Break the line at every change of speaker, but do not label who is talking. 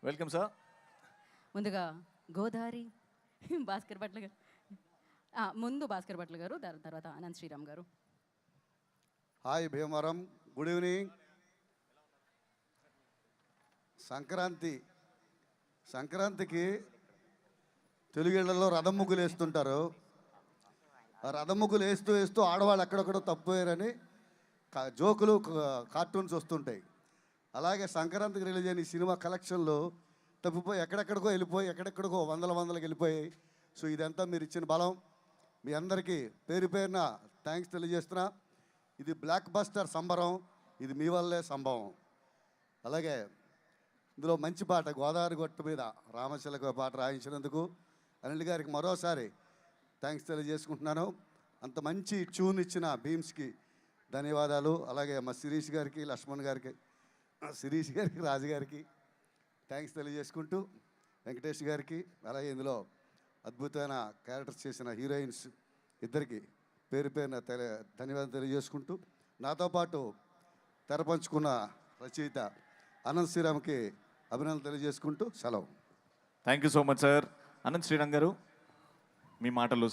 Welcome sir.
ముందుగా గోదారి భాస్కర్ భట్ల గారు, ముందు భాస్కర్ భట్ల గారు, తర్వాత అనంత్ శ్రీరామ్ గారు.
Hi Bhimavaram, good evening. సంక్రాంతికి తెలుగిళ్లలో రథం ముగ్గులు వేస్తుంటారు. ఆ రథం ముగ్గులు వేస్తూ ఆడవాళ్ళు ఎక్కడెక్కడో తప్పిపోయారని జోకులు, కార్టూన్స్ వస్తుంటాయి. అలాగే సంక్రాంతికి రిలీజ్ అయిన ఈ సినిమా కలెక్షన్లు తప్పిపోయి ఎక్కడెక్కడికో వందలకి వెళ్ళిపోయాయి. సో ఇదంతా మీరు ఇచ్చిన బలం. మీ అందరికీ పేరు పేరున థ్యాంక్స్ తెలియజేస్తున్నా. ఇది బ్లాక్ బస్టర్ సంబరం, ఇది మీ వల్లే సంభవం. అలాగే ఇందులో మంచి పాట గోదావరి గొట్టు మీద రామశిలకు పాట రాయించినందుకు అనిల్ గారికి మరోసారి థ్యాంక్స్ తెలియజేసుకుంటున్నాను. అంత మంచి ట్యూన్ ఇచ్చిన భీమ్స్కి ధన్యవాదాలు. అలాగే మా శిరీష్ గారికి, లక్ష్మణ్ గారికి, రాజు గారికి థ్యాంక్స్ తెలియజేసుకుంటూ, వెంకటేష్ గారికి, అలాగే ఇందులో అద్భుతమైన క్యారెక్టర్స్ చేసిన హీరోయిన్స్ ఇద్దరికి పేరు పేరున ధన్యవాదాలు తెలియజేసుకుంటూ, నాతో పాటు తెరపంచుకున్న రచయిత అనంత్ శ్రీరామ్కి అభినందనలు తెలియజేసుకుంటూ సెలవు.
Thank you so much sir. Anant Sriram గారు, మీ మాటలు